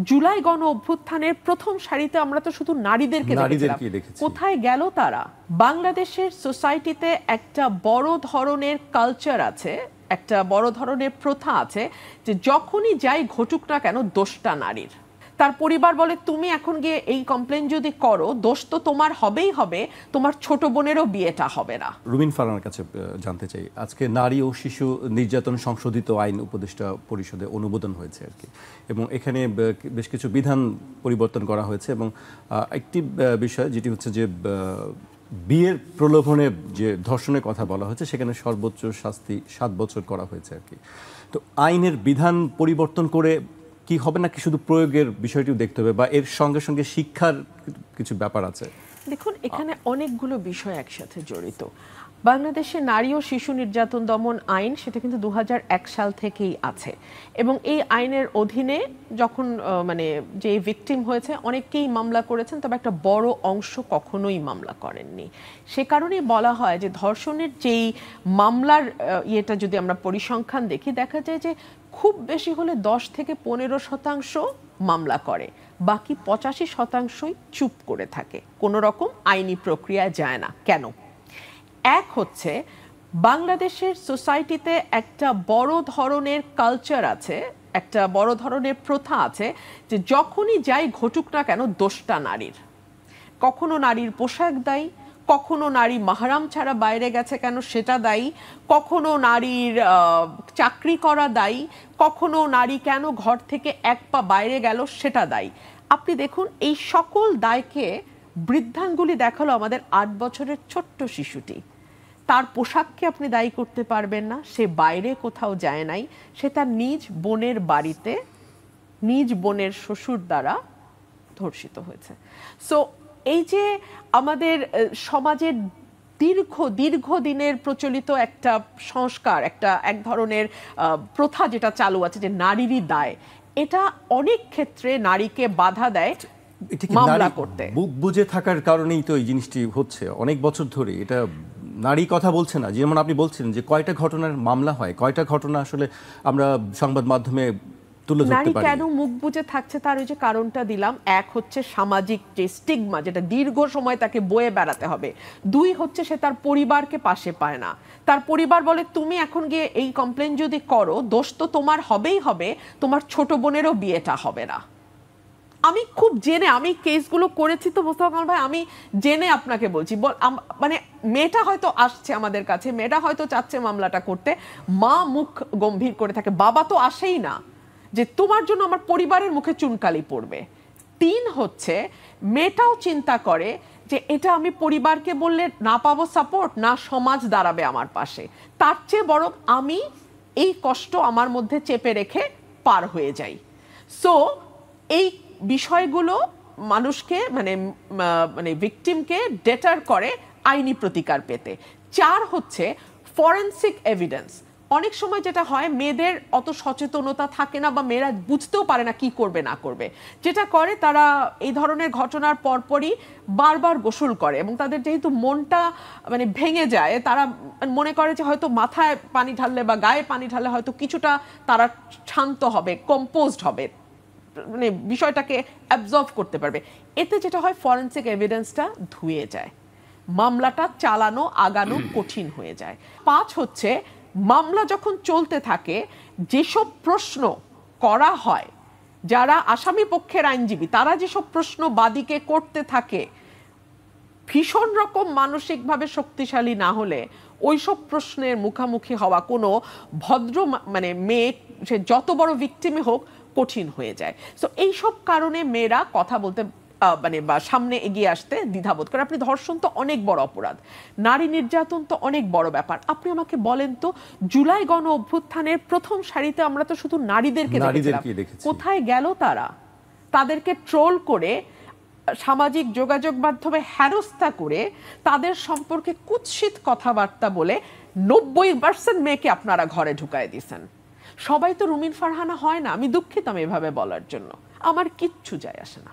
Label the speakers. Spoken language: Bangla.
Speaker 1: জুলাই গণ অভ্যুত্থানের প্রথম সারিতে আমরা তো শুধু নারীদেরকে দেখেছি। কোথায় গেল তারা? বাংলাদেশের সোসাইটিতে একটা বড় ধরনের কালচার আছে, একটা বড় ধরনের প্রথা আছে যে যখনই যাই ঘটুক না কেন দোষটা নারীর। তার পরিবার বলে তুমি এখন গিয়ে এই কমপ্লেন যদি করো দোষ তো তোমার হবেই হবে, তোমার ছোট বোনেরও বিয়েটা হবে না।
Speaker 2: রুমিন ফারহানার কাছে জানতে চাই, আজকে নারী ও শিশু নির্যাতন সংশোধিত আইন উপদেষ্টা পরিষদে অনুমোদন হয়েছে আর কি, এবং এখানে বেশ কিছু বিধান পরিবর্তন করা হয়েছে এবং একটি বিষয় যেটি হচ্ছে যে বিয়ের প্রলোভনে যে ধর্ষণের কথা বলা হয়েছে সেখানে সর্বোচ্চ শাস্তি 7 বছর করা হয়েছে আর কি। তো আইনের বিধান পরিবর্তন করে কি হবে নাকি শুধু প্রয়োগের বিষয়টিও দেখতে হবে, বা এর সঙ্গে সঙ্গে শিক্ষার কিছু ব্যাপার আছে?
Speaker 1: দেখুন, এখানে অনেকগুলো বিষয় একসাথে জড়িত। বাংলাদেশে নারী ও শিশু নির্যাতন দমন আইন সেটা কিন্তু 2001 সাল থেকেই আছে, এবং এই আইনের অধীনে যখন যে ভিকটিম হয়েছে অনেকেই মামলা করেছেন, তবে একটা বড় অংশ কখনোই মামলা করেননি। সে কারণেই বলা হয় যে ধর্ষণের যেই মামলার ইয়েটা যদি আমরা পরিসংখ্যান দেখি, দেখা যায় যে খুব বেশি হলে 10 থেকে 15% মামলা করে, বাকি 85%ই চুপ করে থাকে, কোনো রকম আইনি প্রক্রিয়া যায় না। কেন? এক হচ্ছে বাংলাদেশের সোসাইটিতে একটা বড় ধরনের কালচার আছে, একটা বড় ধরনের প্রথা আছে যে যখনই যাই ঘটুক না কেন দোষটা নারীর। কখনো নারীর পোশাক দায়ী, কখনো নারী মাহরাম ছাড়া বাইরে গেছে কেন সেটা দায়ী, কখনো নারীর চাকরি করা দায়ী, কখনো নারী কেন ঘর থেকে এক পা বাইরে গেল সেটা দায়ী। আপনি দেখুন, এই সকল দায়কে বৃদ্ধাঙ্গুলি দেখালো আমাদের 8 বছরের ছোট্ট শিশুটি। তার পোশাককে আপনি দায়ী করতে পারবেন না, সে বাইরে কোথাও যায় নাই, সে তার নিজ বোনের বাড়িতে নিজ বোনের শ্বশুর দ্বারা ধর্ষিত হয়েছে। সো এই যে আমাদের সমাজের দীর্ঘদিনের প্রচলিত একটা সংস্কার, এক ধরনের প্রথা যেটা চালু আছে যে নারীরই দায়, এটা অনেক ক্ষেত্রে নারীকে বাধা দেয় মামলা করতে।
Speaker 2: বুক বুঝে থাকার কারণেই তো এই জিনিসটি হচ্ছে অনেক বছর ধরে। এটা নারী কথা বলছে না, যেমন আপনি বলছেন যে কয়টা ঘটনার মামলা হয়, কয়টা ঘটনা আসলে আমরা সংবাদ মাধ্যমে তুলে ধরতে পারি।
Speaker 1: নারী কেন মুখ বুজে থাকছে তার ওই যে কারণটা দিলাম। এক হচ্ছে সামাজিক যে স্টিগমা, যেটা দীর্ঘ সময় তাকে বয়ে বেড়াতে হবে। 2 হচ্ছে সে তার পরিবারকে পাশে পায় না। তার পরিবার বলে তুমি এখন গিয়ে এই কমপ্লেন যদি করো দোষ তো তোমার হবেই হবে, তোমার ছোট বোনেরও বিয়েটা হবে না। আমি খুব জেনে, আমি কেসগুলো করেছি তো মোস্তফা কামাল ভাই, আমি জেনে আপনাকে বলছি। মেয়েটা হয়তো আসছে আমাদের কাছে, মেয়েটা হয়তো চাচ্ছে মামলাটা করতে, মা মুখ গম্ভীর করে থাকে, বাবা তো আসেই না যে তোমার জন্য আমার পরিবারের মুখে চুনকালি পড়বে। 3 হচ্ছে মেয়েটাও চিন্তা করে যে এটা আমি পরিবারকে বললে না পাবো সাপোর্ট, না সমাজ দাঁড়াবে আমার পাশে, তার চেয়ে বরং আমি এই কষ্ট আমার মধ্যে চেপে রেখে পার হয়ে যাই। সো এই বিষয়গুলো মানুষকে ভিকটিমকে ডেটার করে আইনি প্রতিকার পেতে। 4 হচ্ছে ফরেনসিক এভিডেন্স। অনেক সময় যেটা হয়, মেয়েদের অত সচেতনতা থাকে না, বা মেয়েরা বুঝতেও পারে না কি করবে না করবে। যেটা করে তারা এই ধরনের ঘটনার পরপরই বারবার গোসল করে, এবং তাদের যেহেতু মনটা ভেঙে যায়, তারা মনে করে যে হয়তো মাথায় পানি ঢাললে বা গায়ে পানি ঢাললে হয়তো কিছুটা তারা শান্ত হবে, কম্পোজড হবে, বিষয়টাকে অ্যাবজর্ব করতে পারবে। এতে যেটা হয়, ফরেনসিক এভিডেন্সটা ধুয়ে যায়, মামলাটা চালানো আগানো কঠিন হয়ে যায়। 5 হচ্ছে মামলা যখন চলতে থাকে যেসব প্রশ্ন করা হয়, যারা আসামি পক্ষের আইনজীবী তারা যেসব প্রশ্ন বাদীকে করতে থাকে, ভীষণ রকম মানসিকভাবে শক্তিশালী না হলে ওইসব প্রশ্নের মুখোমুখি হওয়া কোনো ভদ্র মেয়ে, সে যত বড় ভিকটিমই হোক, কঠিন হয়ে যায়। সো এইসব কারণে মেয়েরা কথা বলতে বা সামনে এগিয়ে আসতে দ্বিধাবোধ করে। আপনি ধর্ষণ তো অনেক বড় অপরাধ, নারী নির্যাতন তো অনেক বড় ব্যাপার। আপনি আমাকে বলেন তো, জুলাই গণ অভ্যুত্থানের প্রথম সারিতে আমরা তো শুধু নারীদেরকে দেখেছি। কোথায় গেল তারা? তাদেরকে ট্রোল করে, সামাজিক যোগাযোগ মাধ্যমে হেনস্থা করে, তাদের সম্পর্কে কুৎসিত কথাবার্তা বলে 90% মেয়েকে আপনারা ঘরে ঢুকায় দিয়েছেন। সবাই তো রুমিন ফারহানা হয় না। আমি দুঃখিত আমি এভাবে বলার জন্য, আমার কিচ্ছু যায় আসে না।